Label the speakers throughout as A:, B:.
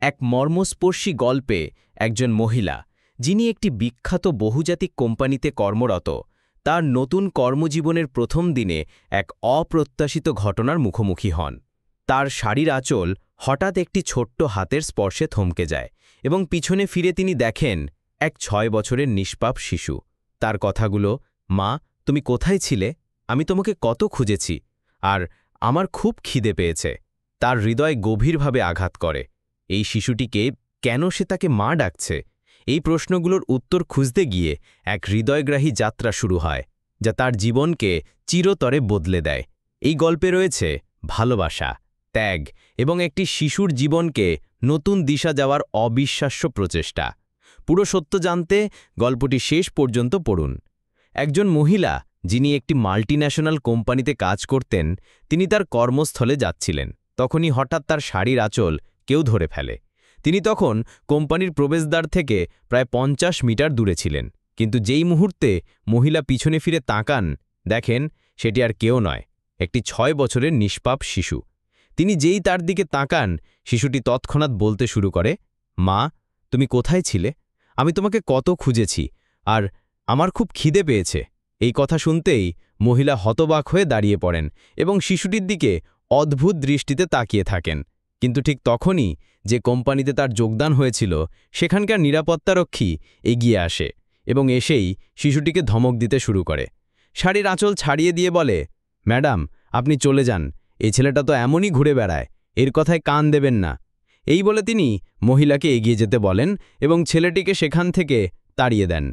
A: এক মর্মস্পর্শী গল্পে একজন মহিলা, যিনি একটি বিখ্যাত বহুজাতিক কোম্পানিতে কর্মরত, তার নতুন কর্মজীবনের প্রথম দিনে এক অপ্রত্যাশিত ঘটনার মুখোমুখি হন। তার শাড়ির আঁচল হঠাৎ একটি ছোট্ট হাতের স্পর্শে থমকে যায় এবং পিছনে ফিরে তিনি দেখেন এক ৬ বছরের নিষ্পাপ শিশু। তার কথাগুলো, মা তুমি কোথায় ছিলে, আমি তোমাকে কত খুঁজেছি, আর আমার খুব খিদে পেয়েছে, তার হৃদয় গভীরভাবে আঘাত করে। এই শিশুটিকে কেন সে তাকে মা ডাকছে, এই প্রশ্নগুলোর উত্তর খুঁজতে গিয়ে এক হৃদয়গ্রাহী যাত্রা শুরু হয়, যা তার জীবনকে চিরতরে বদলে দেয়। এই গল্পে রয়েছে ভালোবাসা, ত্যাগ এবং একটি শিশুর জীবনকে নতুন দিশা যাওয়ার অবিশ্বাস্য প্রচেষ্টা। পুরো সত্য জানতে গল্পটি শেষ পর্যন্ত পড়ুন। একজন মহিলা, যিনি একটি মাল্টিন্যাশনাল কোম্পানিতে কাজ করতেন, তিনি তার কর্মস্থলে যাচ্ছিলেন। তখনই হঠাৎ তার শাড়ির আঁচল কেউ ধরে ফেলে। তিনি তখন কোম্পানির প্রবেশদ্বার থেকে প্রায় ৫০ মিটার দূরে ছিলেন, কিন্তু যেই মুহূর্তে মহিলা পিছনে ফিরে তাকান, দেখেন সেটি আর কেউ নয়, একটি ৬ বছরের নিষ্পাপ শিশু। তিনি যেই তার দিকে তাকান, শিশুটি তৎক্ষণাৎ বলতে শুরু করে, মা তুমি কোথায় ছিলে, আমি তোমাকে কত খুঁজেছি, আর আমার খুব খিদে পেয়েছে। এই কথা শুনতেই মহিলা হতবাক হয়ে দাঁড়িয়ে পড়েন এবং শিশুটির দিকে অদ্ভুত দৃষ্টিতে তাকিয়ে থাকেন। কিন্তু ঠিক তখনই যে কোম্পানিতে তার যোগদান হয়েছিল, সেখানকার নিরাপত্তারক্ষী এগিয়ে আসে এবং এসেই শিশুটিকে ধমক দিতে শুরু করে। শাড়ির আঁচল ছাড়িয়ে দিয়ে বলে, ম্যাডাম আপনি চলে যান, এই ছেলেটা তো এমনই ঘুরে বেড়ায়, এর কথায় কান দেবেন না। এই বলে তিনি মহিলাকে এগিয়ে যেতে বলেন এবং ছেলেটিকে সেখান থেকে তাড়িয়ে দেন।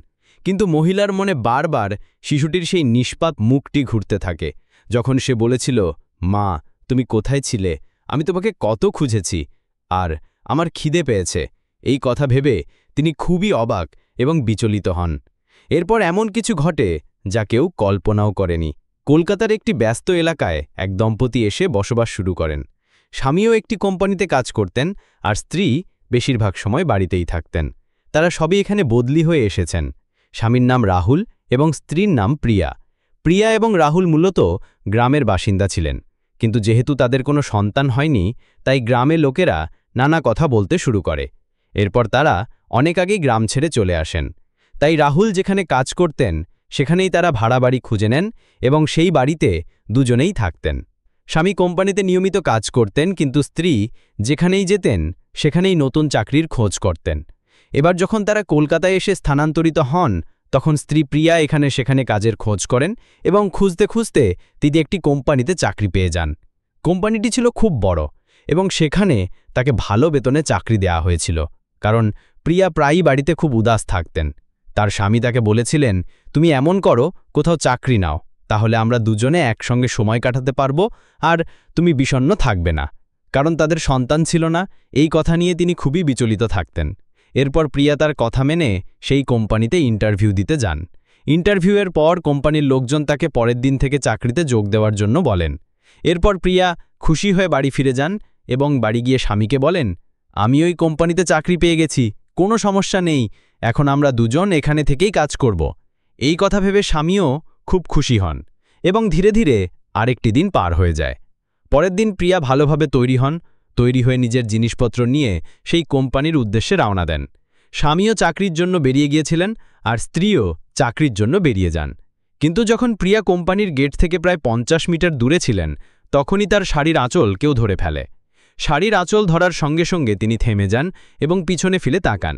A: কিন্তু মহিলার মনে বারবার শিশুটির সেই নিষ্পাপ মুখটি ঘুরতে থাকে, যখন সে বলেছিল, মা তুমি কোথায় ছিলে, আমি তোমাকে কত খুঁজেছি, আর আমার খিদে পেয়েছে। এই কথা ভেবে তিনি খুবই অবাক এবং বিচলিত হন। এরপর এমন কিছু ঘটে যা কেউ কল্পনাও করেনি। কলকাতার একটি ব্যস্ত এলাকায় এক দম্পতি এসে বসবাস শুরু করেন। স্বামীও একটি কোম্পানিতে কাজ করতেন, আর স্ত্রী বেশিরভাগ সময় বাড়িতেই থাকতেন। তারা সবই এখানে বদলি হয়ে এসেছেন। স্বামীর নাম রাহুল এবং স্ত্রীর নাম প্রিয়া। প্রিয়া এবং রাহুল মূলত গ্রামের বাসিন্দা ছিলেন, কিন্তু যেহেতু তাদের কোনো সন্তান হয়নি, তাই গ্রামের লোকেরা নানা কথা বলতে শুরু করে। এরপর তারা অনেক আগেই গ্রাম ছেড়ে চলে আসেন। তাই রাহুল যেখানে কাজ করতেন, সেখানেই তারা ভাড়া বাড়ি খুঁজে নেন এবং সেই বাড়িতে দুজনেই থাকতেন। স্বামী কোম্পানিতে নিয়মিত কাজ করতেন, কিন্তু স্ত্রী যেখানেই যেতেন সেখানেই নতুন চাকরির খোঁজ করতেন। এবার যখন তারা কলকাতায় এসে স্থানান্তরিত হন, তখন স্ত্রী প্রিয়া এখানে সেখানে কাজের খোঁজ করেন এবং খুঁজতে খুঁজতে তিনি একটি কোম্পানিতে চাকরি পেয়ে যান। কোম্পানিটি ছিল খুব বড় এবং সেখানে তাকে ভালো বেতনে চাকরি দেওয়া হয়েছিল, কারণ প্রিয়া প্রায়ই বাড়িতে খুব উদাস থাকতেন। তার স্বামী তাকে বলেছিলেন, তুমি এমন করো, কোথাও চাকরি নাও, তাহলে আমরা দুজনে একসঙ্গে সময় কাটাতে পারব আর তুমি বিষণ্ণ থাকবে না। কারণ তাদের সন্তান ছিল না, এই কথা নিয়ে তিনি খুবই বিচলিত থাকতেন। এরপর প্রিয়া তার কথা মেনে সেই কোম্পানিতে ইন্টারভিউ দিতে যান। ইন্টারভিউয়ের পর কোম্পানির লোকজন তাকে পরের দিন থেকে চাকরিতে যোগ দেওয়ার জন্য বলেন। এরপর প্রিয়া খুশি হয়ে বাড়ি ফিরে যান এবং বাড়ি গিয়ে স্বামীকে বলেন, আমি ওই কোম্পানিতে চাকরি পেয়ে গেছি, কোনো সমস্যা নেই, এখন আমরা দুজন এখানে থেকেই কাজ করব। এই কথা ভেবে স্বামীও খুব খুশি হন এবং ধীরে ধীরে আরেকটি দিন পার হয়ে যায়। পরের দিন প্রিয়া ভালোভাবে তৈরি হয়ে নিজের জিনিসপত্র নিয়ে সেই কোম্পানির উদ্দেশ্যে রওনা দেন। স্বামীও চাকরির জন্য বেরিয়ে গিয়েছিলেন আর স্ত্রীও চাকরির জন্য বেরিয়ে যান। কিন্তু যখন প্রিয়া কোম্পানির গেট থেকে প্রায় ৫০ মিটার দূরে ছিলেন, তখনই তার শাড়ির আঁচল কেউ ধরে ফেলে। শাড়ির আঁচল ধরার সঙ্গে সঙ্গে তিনি থেমে যান এবং পিছনে ফিরে তাকান।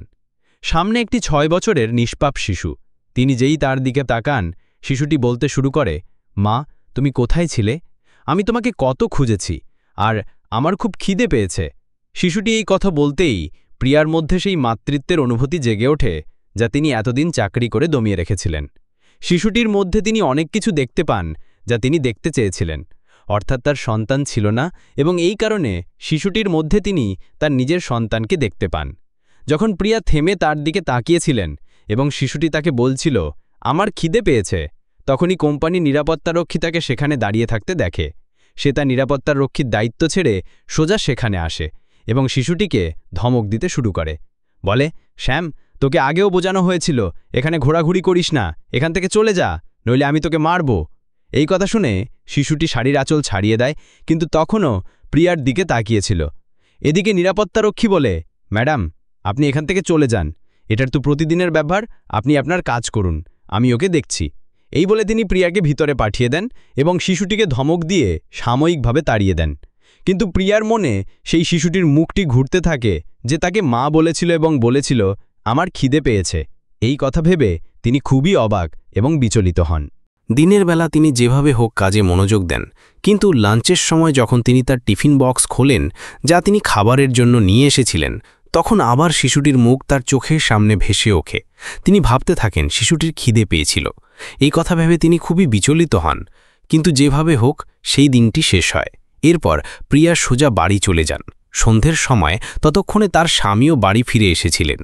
A: সামনে একটি ৬ বছরের নিষ্পাপ শিশু। তিনি যেই তার দিকে তাকান, শিশুটি বলতে শুরু করে, মা তুমি কোথায় ছিলে, আমি তোমাকে কত খুঁজেছি, আর আমার খুব খিদে পেয়েছে। শিশুটি এই কথা বলতেই প্রিয়ার মধ্যে সেই মাতৃত্বের অনুভূতি জেগে ওঠে, যা তিনি এতদিন চাকরি করে দমিয়ে রেখেছিলেন। শিশুটির মধ্যে তিনি অনেক কিছু দেখতে পান যা তিনি দেখতে চেয়েছিলেন, অর্থাৎ তার সন্তান ছিল না, এবং এই কারণে শিশুটির মধ্যে তিনি তার নিজের সন্তানকে দেখতে পান। যখন প্রিয়া থেমে তার দিকে তাকিয়েছিলেন এবং শিশুটি তাকে বলছিল, আমার খিদে পেয়েছে, তখনই কোম্পানির নিরাপত্তারক্ষী তাকে সেখানে দাঁড়িয়ে থাকতে দেখে। সে তার নিরাপত্তারক্ষীর দায়িত্ব ছেড়ে সোজা সেখানে আসে এবং শিশুটিকে ধমক দিতে শুরু করে। বলে, শ্যাম তোকে আগেও বোঝানো হয়েছিল, এখানে ঘোরাঘুরি করিস না, এখান থেকে চলে যা, নইলে আমি তোকে মারব। এই কথা শুনে শিশুটি শাড়ির আঁচল ছাড়িয়ে দেয়, কিন্তু তখনও প্রিয়ার দিকে তাকিয়েছিল। এদিকে নিরাপত্তারক্ষী বলে,
B: ম্যাডাম, আপনি এখান থেকে চলে যান। এটার তো প্রতিদিনের ব্যাপার, আপনি আপনার কাজ করুন, আমি ওকে দেখছি। এই বলে তিনি প্রিয়াকে ভিতরে পাঠিয়ে দেন এবং শিশুটিকে ধমক দিয়ে সাময়িকভাবে তাড়িয়ে দেন। কিন্তু প্রিয়ার মনে সেই শিশুটির মুখটি ঘুরতে থাকে যে তাকে মা বলেছিল এবং বলেছিল, আমার খিদে পেয়েছে। এই কথা ভেবে তিনি খুবই অবাক এবং বিচলিত হন।
A: দিনের বেলা তিনি যেভাবে হোক কাজে মনোযোগ দেন, কিন্তু লাঞ্চের সময় যখন তিনি তার টিফিন বক্স খোলেন যা তিনি খাবারের জন্য নিয়ে এসেছিলেন, তখন আবার শিশুটির মুখ তার চোখের সামনে ভেসে ওঠে। তিনি ভাবতে থাকেন শিশুটির খিদে পেয়েছিল। এই কথা ভেবে তিনি খুবই বিচলিত হন, কিন্তু যেভাবে হোক সেই দিনটি শেষ হয়। এরপর প্রিয়া সোজা বাড়ি চলে যান। সন্ধ্যের সময় ততক্ষণে তার স্বামীও বাড়ি ফিরে এসেছিলেন।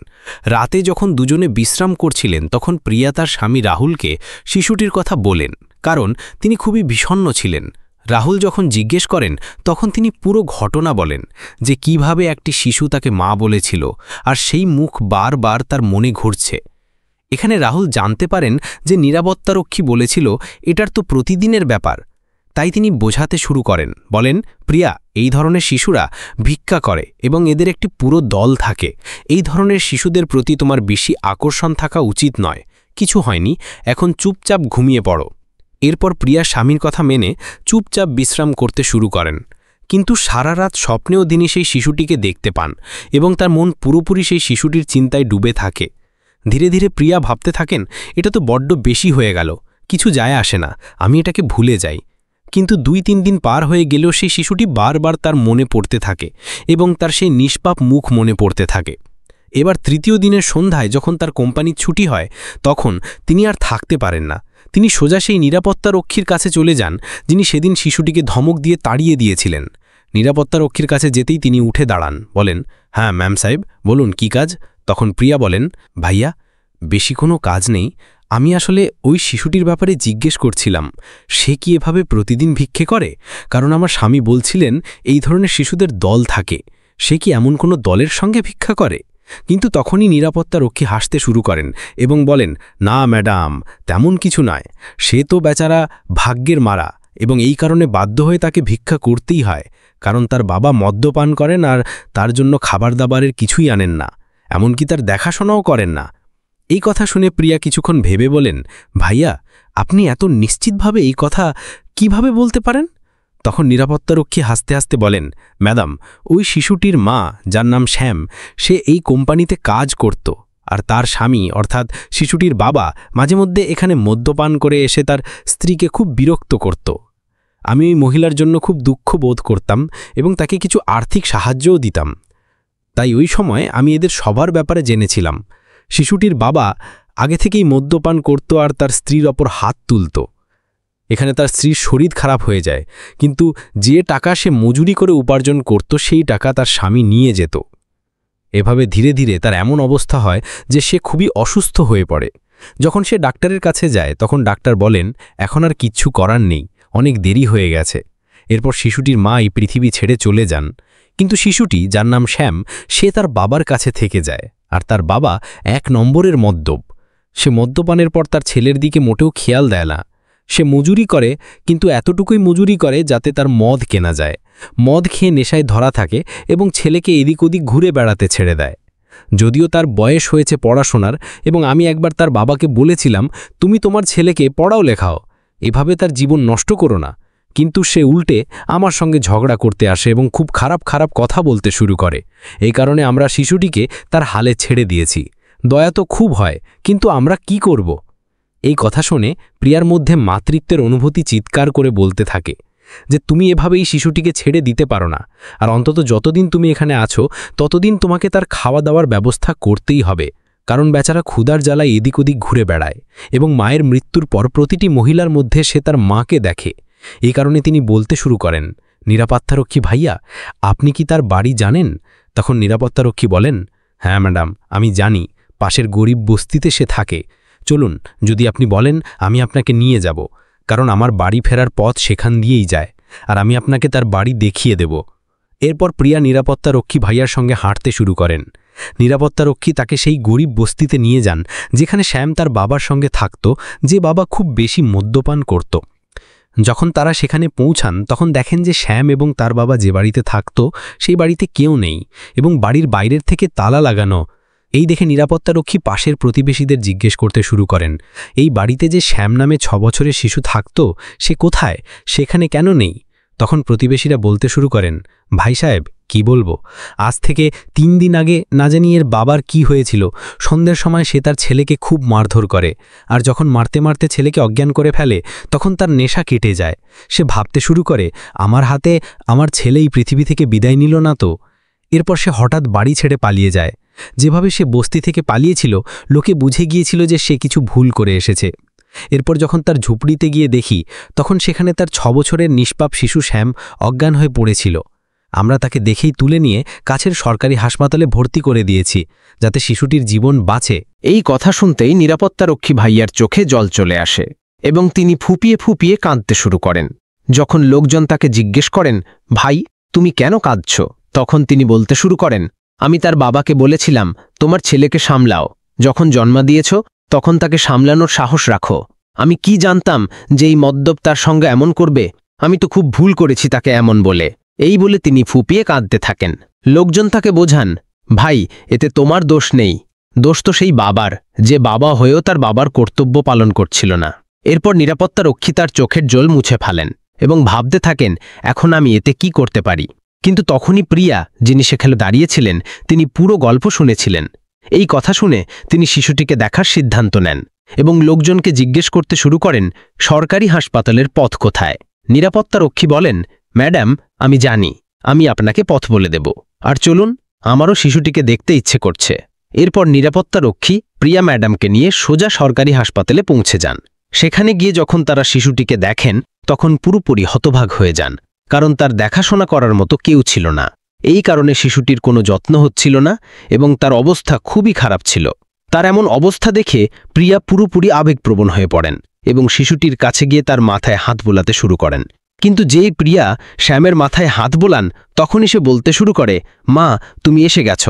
A: রাতে যখন দুজনে বিশ্রাম করছিলেন তখন প্রিয়া তার স্বামী রাহুলকে শিশুটির কথা বলেন, কারণ তিনি খুবই বিষণ্ণ ছিলেন। রাহুল যখন জিজ্ঞেস করেন তখন তিনি পুরো ঘটনা বলেন, যে কিভাবে একটি শিশু তাকে মা বলেছিল আর সেই মুখ বারবার তার মনে ঘুরছে। এখানে রাহুল জানতে পারেন যে নিরাপত্তারক্ষী বলেছিল এটার তো প্রতিদিনের ব্যাপার। তাই তিনি বোঝাতে শুরু করেন, বলেন, প্রিয়া, এই ধরনের শিশুরা ভিক্ষা করে এবং এদের একটি পুরো দল থাকে। এই ধরনের শিশুদের প্রতি তোমার বেশি আকর্ষণ থাকা উচিত নয়। কিছু হয়নি, এখন চুপচাপ ঘুমিয়ে পড়ো। এরপর প্রিয়া স্বামীর কথা মেনে চুপচাপ বিশ্রাম করতে শুরু করেন। কিন্তু সারা রাত স্বপ্নেও তিনি সেই শিশুটিকে দেখতে পান এবং তার মন পুরোপুরি সেই শিশুটির চিন্তায় ডুবে থাকে। ধীরে ধীরে প্রিয়া ভাবতে থাকেন, এটা তো বড্ড বেশি হয়ে গেল, কিছু যায় আসে না, আমি এটাকে ভুলে যাই। কিন্তু 2-3 দিন পার হয়ে গেলেও সেই শিশুটি বারবার তার মনে পড়তে থাকে এবং তার সেই নিষ্পাপ মুখ মনে পড়তে থাকে। এবার তৃতীয় দিনের সন্ধ্যায় যখন তার কোম্পানির ছুটি হয় তখন তিনি আর থাকতে পারেন না। তিনি সোজা সেই নিরাপত্তারক্ষীর কাছে চলে যান যিনি সেদিন শিশুটিকে ধমক দিয়ে তাড়িয়ে দিয়েছিলেন। নিরাপত্তারক্ষীর কাছে যেতেই তিনি উঠে দাঁড়ান, বলেন, হ্যাঁ ম্যাম সাহেব, বলুন কি কাজ। তখন প্রিয়া বলেন, ভাইয়া, বেশি কোনো কাজ নেই, আমি আসলে ওই শিশুটির ব্যাপারে জিজ্ঞেস করছিলাম, সে কি এভাবে প্রতিদিন ভিক্ষে করে? কারণ আমার স্বামী বলছিলেন এই ধরনের শিশুদের দল থাকে, সে কি এমন কোনো দলের সঙ্গে ভিক্ষা করে? কিন্তু তখনই নিরাপত্তারক্ষী হাসতে শুরু করেন এবং বলেন, না ম্যাডাম, তেমন কিছু নয়, সে তো বেচারা ভাগ্যের মারা এবং এই কারণে বাধ্য হয়ে তাকে ভিক্ষা করতেই হয়, কারণ তার বাবা মদ্যপান করেন আর তার জন্য খাবার দাবারের কিছুই আনেন না, এমনকি তার দেখাশোনাও করেন না। এই কথা শুনে প্রিয়া কিছুক্ষণ ভেবে বলেন, ভাইয়া, আপনি এত নিশ্চিতভাবে এই কথা কিভাবে বলতে পারেন? তখন নিরাপত্তারক্ষী হাসতে হাসতে বলেন, ম্যাডাম, ওই শিশুটির মা, যার নাম শ্যাম, সে এই কোম্পানিতে কাজ করত আর তার স্বামী অর্থাৎ শিশুটির বাবা মাঝে মধ্যে এখানে মদ্যপান করে এসে তার স্ত্রীকে খুব বিরক্ত করত। আমি ওই মহিলার জন্য খুব দুঃখ বোধ করতাম এবং তাকে কিছু আর্থিক সাহায্যও দিতাম। তাই ওই সময় আমি এদের সবার ব্যাপারে জেনেছিলাম। শিশুটির বাবা আগে থেকেই মদ্যপান করত আর তার স্ত্রীর ওপর হাত তুলত। এখানে তার স্ত্রীর শরীর খারাপ হয়ে যায়, কিন্তু যে টাকা সে মজুরি করে উপার্জন করত সেই টাকা তার স্বামী নিয়ে যেত। এভাবে ধীরে ধীরে তার এমন অবস্থা হয় যে সে খুবই অসুস্থ হয়ে পড়ে। যখন সে ডাক্তারের কাছে যায় তখন ডাক্তার বলেন, এখন আর কিচ্ছু করার নেই, অনেক দেরি হয়ে গেছে। এরপর শিশুটির মা এই পৃথিবী ছেড়ে চলে যান। কিন্তু শিশুটি, যার নাম শ্যাম, সে তার বাবার কাছে থেকে যায় আর তার বাবা 1 নম্বরের মদ্যপ। সে মদ্যপানের পর তার ছেলের দিকে মোটেও খেয়াল দেয় না। সে মজুরি করে, কিন্তু এতটুকুই মজুরি করে যাতে তার মদ কেনা যায়। মদ খেয়ে নেশায় ধরা থাকে এবং ছেলেকে এদিক ওদিক ঘুরে বেড়াতে ছেড়ে দেয়। যদিও তার বয়স হয়েছে পড়াশোনার এবং আমি একবার তার বাবাকে বলেছিলাম, তুমি তোমার ছেলেকে পড়াও লেখাও, এভাবে তার জীবন নষ্ট করো না, কিন্তু সে উল্টে আমার সঙ্গে ঝগড়া করতে আসে এবং খুব খারাপ খারাপ কথা বলতে শুরু করে। এই কারণে আমরা শিশুটিকে তার হালে ছেড়ে দিয়েছি। দয়া তো খুব হয়, কিন্তু আমরা কি করব? এই কথা শুনে প্রিয়ার মধ্যে মাতৃত্বের অনুভূতি চিৎকার করে বলতে থাকে যে তুমি এভাবে এই শিশুটিকে ছেড়ে দিতে পারো না, আর অন্তত যতদিন তুমি এখানে আছো ততদিন তোমাকে তার খাওয়া দাওয়ার ব্যবস্থা করতেই হবে, কারণ বেচারা ক্ষুধার জ্বালায় এদিক ওদিক ঘুরে বেড়ায় এবং মায়ের মৃত্যুর পর প্রতিটি মহিলার মধ্যে সে তার মাকে দেখে। এই কারণে তিনি বলতে শুরু করেন, নিরাপত্তারক্ষী ভাইয়া, আপনি কি তার বাড়ি জানেন? তখন নিরাপত্তারক্ষী বলেন, হ্যাঁ ম্যাডাম, আমি জানি, পাশের গরিব বস্তিতে সে থাকে। চলুন, যদি আপনি বলেন আমি আপনাকে নিয়ে যাব, কারণ আমার বাড়ি ফেরার পথ সেখান দিয়েই যায়, আর আমি আপনাকে তার বাড়ি দেখিয়ে দেব। এরপর প্রিয়া নিরাপত্তারক্ষী ভাইয়ার সঙ্গে হাঁটতে শুরু করেন। নিরাপত্তারক্ষী তাকে সেই গরিব বস্তিতে নিয়ে যান যেখানে শ্যাম তার বাবার সঙ্গে থাকত, যে বাবা খুব বেশি মদ্যপান করত।
C: যখন তারা সেখানে পৌঁছান তখন দেখেন যে শ্যাম এবং তার বাবা যে বাড়িতে থাকত সেই বাড়িতে কেউ নেই এবং বাড়ির বাইরের থেকে তালা লাগানো। এই দেখে নিরাপত্তারক্ষী পাশের প্রতিবেশীদের জিজ্ঞেস করতে শুরু করেন, এই বাড়িতে যে শ্যাম নামে 6 বছরের শিশু থাকত সে কোথায়, সেখানে কেন নেই? তখন প্রতিবেশীরা বলতে শুরু করেন, ভাই সাহেব কি বলবো, আজ থেকে 3 দিন আগে না জানি এর বাবার কি হয়েছিল। সন্ধ্যের সময় সে তার ছেলেকে খুব মারধর করে, আর যখন মারতে মারতে ছেলেকে অজ্ঞান করে ফেলে তখন তার নেশা কেটে যায়। সে ভাবতে শুরু করে, আমার হাতে আমার ছেলে এই পৃথিবী থেকে বিদায় নিল না তো। এরপর সে হঠাৎ বাড়ি ছেড়ে পালিয়ে যায়। যেভাবে সে বস্তি থেকে পালিয়েছিল লোকে বুঝে গিয়েছিল যে সে কিছু ভুল করে এসেছে। এরপর যখন তার ঝুপড়িতে গিয়ে দেখি তখন সেখানে তার 6 বছরের নিষ্পাপ শিশু শ্যাম অজ্ঞান হয়ে পড়েছিল। আমরা তাকে দেখেই তুলে নিয়ে কাছের সরকারি হাসপাতালে ভর্তি করে দিয়েছি যাতে শিশুটির জীবন বাঁচে।
A: এই কথা শুনতেই নিরাপত্তারক্ষী ভাইয়ার চোখে জল চলে আসে এবং তিনি ফুপিয়ে ফুপিয়ে কাঁদতে শুরু করেন। যখন লোকজন তাকে জিজ্ঞেস করেন, ভাই তুমি কেন কাঁদছ, তখন তিনি বলতে শুরু করেন, আমি তার বাবাকে বলেছিলাম তোমার ছেলেকে সামলাও, যখন জন্ম দিয়েছ তখন তাকে সামলানোর সাহস রাখো। আমি কি জানতাম যে এই মদ্যপ তার সঙ্গে এমন করবে, আমি তো খুব ভুল করেছি তাকে এমন বলে। এই বলে তিনি ফুপিয়ে কাঁদতে থাকেন। লোকজন তাকে বোঝান, ভাই এতে তোমার দোষ নেই, দোষ তো সেই বাবার, যে বাবা হয়েও তার বাবার কর্তব্য পালন করছিল না। এরপর নিরাপত্তারক্ষী তার চোখের জল মুছে ফেলেন এবং ভাবতে থাকেন এখন আমি এতে কি করতে পারি। কিন্তু তখনই প্রিয়া, যিনি সেখানে দাঁড়িয়েছিলেন, তিনি পুরো গল্প শুনেছিলেন। এই কথা শুনে তিনি শিশুটিকে দেখার সিদ্ধান্ত নেন এবং লোকজনকে জিজ্ঞেস করতে শুরু করেন সরকারি হাসপাতালের পথ কোথায়। নিরাপত্তারক্ষী বলেন, ম্যাডাম আমি জানি, আমি আপনাকে পথ বলে দেব, আর চলুন, আমারও শিশুটিকে দেখতে ইচ্ছে করছে। এরপর নিরাপত্তারক্ষী প্রিয়া ম্যাডামকে নিয়ে সোজা সরকারি হাসপাতালে পৌঁছে যান। সেখানে গিয়ে যখন তারা শিশুটিকে দেখেন তখন পুরোপুরি হতভাগ হয়ে যান, কারণ তার দেখাশোনা করার মতো কেউ ছিল না। এই কারণে শিশুটির কোনো যত্ন হচ্ছিল না এবং তার অবস্থা খুবই খারাপ ছিল। তার এমন অবস্থা দেখে প্রিয়া পুরোপুরি আবেগপ্রবণ হয়ে পড়েন এবং শিশুটির কাছে গিয়ে তার মাথায় হাত বোলাতে শুরু করেন। কিন্তু যেই প্রিয়া শ্যামের মাথায় হাত বোলান তখনই সে বলতে শুরু করে, মা তুমি এসে গেছ।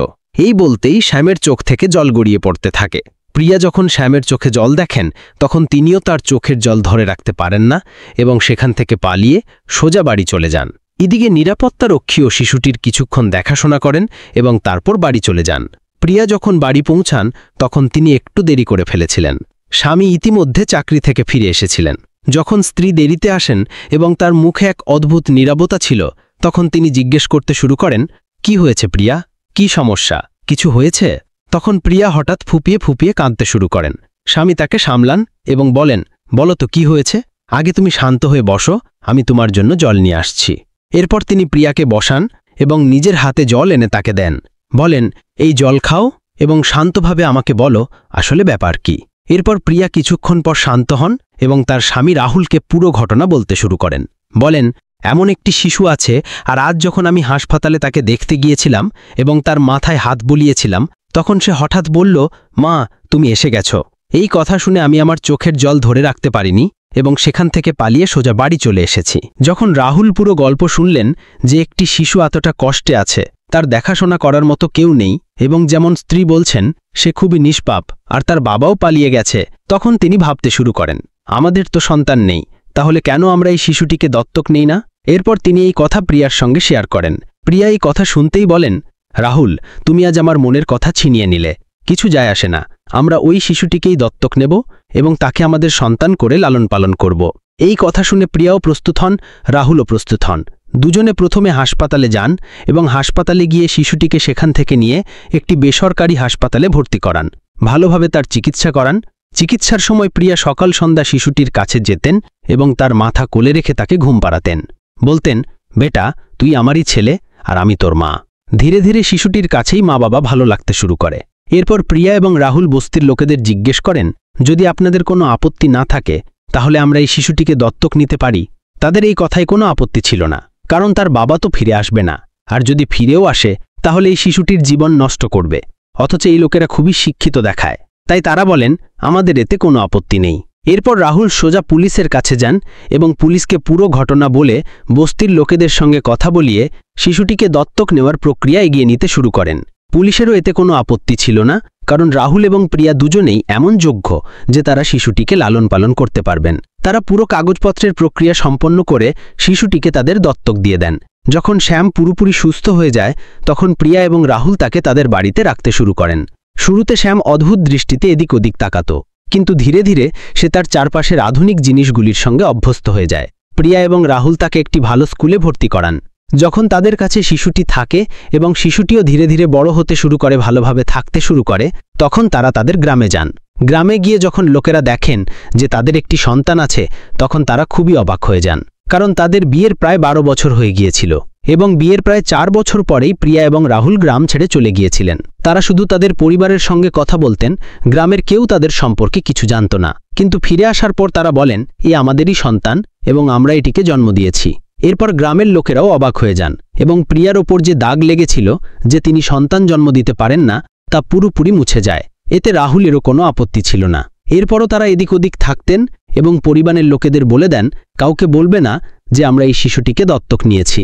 A: এই বলতেই শ্যামের চোখ থেকে জল গড়িয়ে পড়তে থাকে। প্রিয়া যখন শ্যামের চোখে জল দেখেন তখন তিনিও তার চোখের জল ধরে রাখতে পারেন না এবং সেখান থেকে পালিয়ে সোজা বাড়ি চলে যান। এদিকে নিরাপত্তারক্ষীও শিশুটির কিছুক্ষণ দেখাশোনা করেন এবং তারপর বাড়ি চলে যান। প্রিয়া যখন বাড়ি পৌঁছান তখন তিনি একটু দেরি করে ফেলেছিলেন। স্বামী ইতিমধ্যে চাকরি থেকে ফিরে এসেছিলেন। যখন স্ত্রী দেরিতে আসেন এবং তার মুখে এক অদ্ভুত নীরবতা ছিল তখন তিনি জিজ্ঞেস করতে শুরু করেন, কি হয়েছে প্রিয়া, কি সমস্যা, কিছু হয়েছে? তখন প্রিয়া হঠাৎ ফুপিয়ে ফুপিয়ে কাঁদতে শুরু করেন। স্বামী তাকে সামলান এবং বলেন, বলো তো কি হয়েছে, আগে তুমি শান্ত হয়ে বসো, আমি তোমার জন্য জল নিয়ে আসছি। এরপর তিনি প্রিয়াকে বসান এবং নিজের হাতে জল এনে তাকে দেন। বলেন, এই জল খাও এবং শান্তভাবে আমাকে বলো আসলে ব্যাপার কি। এরপর প্রিয়া কিছুক্ষণ পর শান্ত হন এবং তার স্বামী রাহুলকে পুরো ঘটনা বলতে শুরু করেন। বলেন, এমন একটি শিশু আছে, আর আজ যখন আমি হাসপাতালে তাকে দেখতে গিয়েছিলাম এবং তার মাথায় হাত বুলিয়েছিলাম তখন সে হঠাৎ বলল, মা তুমি এসে গেছ। এই কথা শুনে আমি আমার চোখের জল ধরে রাখতে পারিনি এবং সেখান থেকে পালিয়ে সোজা বাড়ি চলে এসেছি। যখন রাহুল পুরো গল্প শুনলেন যে একটি শিশু এতটা কষ্টে আছে, তার দেখাশোনা করার মতো কেউ নেই এবং যেমন স্ত্রী বলছেন সে খুবই নিষ্পাপ আর তার বাবাও পালিয়ে গেছে, তখন তিনি ভাবতে শুরু করেন, আমাদের তো সন্তান নেই, তাহলে কেন আমরা এই শিশুটিকে দত্তক নেই না? এরপর তিনি এই কথা প্রিয়ার সঙ্গে শেয়ার করেন। প্রিয়া এই কথা শুনতেই বলেন, রাহুল তুমি আজ আমার মনের কথা ছিনিয়ে নিলে, কিছু যায় আসে না, আমরা ওই শিশুটিকেই দত্তক নেব এবং তাকে আমাদের সন্তান করে লালন পালন করব। এই কথা শুনে প্রিয়াও প্রস্তুত হন, রাহুলও প্রস্তুত হন। দুজনে প্রথমে হাসপাতালে যান এবং হাসপাতালে গিয়ে শিশুটিকে সেখান থেকে নিয়ে একটি বেসরকারি হাসপাতালে ভর্তি করান, ভালোভাবে তার চিকিৎসা করান। চিকিৎসার সময় প্রিয়া সকাল সন্ধ্যা শিশুটির কাছে যেতেন এবং তার মাথা কোলে রেখে তাকে ঘুম পাড়াতেন। বলতেন, বেটা তুই আমারই ছেলে আর আমি তোর মা। ধীরে ধীরে শিশুটির কাছেই মা বাবা ভালো লাগতে শুরু করে। এরপর প্রিয়া এবং রাহুল বস্তির লোকেদের জিজ্ঞেস করেন, যদি আপনাদের কোনো আপত্তি না থাকে তাহলে আমরা এই শিশুটিকে দত্তক নিতে পারি। তাদের এই কথায় কোনো আপত্তি ছিল না, কারণ তার বাবা তো ফিরে আসবে না, আর যদি ফিরেও আসে তাহলে এই শিশুটির জীবন নষ্ট করবে। অথচ এই লোকেরা খুবই শিক্ষিত দেখায়, তাই তারা বলেন আমাদের এতে কোনো আপত্তি নেই। এরপর রাহুল সোজা পুলিশের কাছে যান এবং পুলিশকে পুরো ঘটনা বলে বস্তির লোকেদের সঙ্গে কথা বলিয়ে শিশুটিকে দত্তক নেওয়ার প্রক্রিয়া এগিয়ে নিতে শুরু করেন। পুলিশেরও এতে কোনো আপত্তি ছিল না,
C: কারণ রাহুল এবং প্রিয়া দুজনেই এমন যোগ্য যে তারা শিশুটিকে লালন পালন করতে পারবেন। তারা পুরো কাগজপত্রের প্রক্রিয়া সম্পন্ন করে শিশুটিকে তাদের দত্তক দিয়ে দেন। যখন শ্যাম পুরোপুরি সুস্থ হয়ে যায় তখন প্রিয়া এবং রাহুল তাকে তাদের বাড়িতে রাখতে শুরু করেন। শুরুতে শ্যাম অদ্ভুত দৃষ্টিতে এদিক ওদিক তাকাত, কিন্তু ধীরে ধীরে সে তার চারপাশের আধুনিক জিনিসগুলির সঙ্গে অভ্যস্ত হয়ে যায়। প্রিয়া এবং রাহুল তাকে একটি ভালো স্কুলে ভর্তি করান। যখন তাদের কাছে শিশুটি থাকে এবং শিশুটিও ধীরে ধীরে বড় হতে শুরু করে, ভালোভাবে থাকতে শুরু করে, তখন তারা তাদের গ্রামে যান। গ্রামে গিয়ে যখন লোকেরা দেখেন যে তাদের একটি সন্তান আছে, তখন তারা খুবই অবাক হয়ে যান, কারণ তাদের বিয়ের প্রায় 12 বছর হয়ে গিয়েছিল এবং বিয়ের প্রায় 4 বছর পরেই প্রিয়া এবং রাহুল গ্রাম ছেড়ে চলে গিয়েছিলেন। তারা শুধু তাদের পরিবারের সঙ্গে কথা বলতেন, গ্রামের কেউ তাদের সম্পর্কে কিছু জানত না। কিন্তু ফিরে আসার পর তারা বলেন, এ আমাদেরই সন্তান এবং আমরা এটিকে জন্ম দিয়েছি। এরপর গ্রামের লোকেরাও অবাক হয়ে যান এবং প্রিয়ার ওপর যে দাগ লেগেছিল যে তিনি সন্তান জন্ম দিতে পারেন না, তা পুরোপুরি মুছে যায়। এতে রাহুলেরও কোনো আপত্তি ছিল না। এরপরও তারা এদিক ওদিক থাকতেন এবং পরিবারের লোকেদের বলে দেন, কাউকে বলবে না যে আমরা এই শিশুটিকে দত্তক নিয়েছি।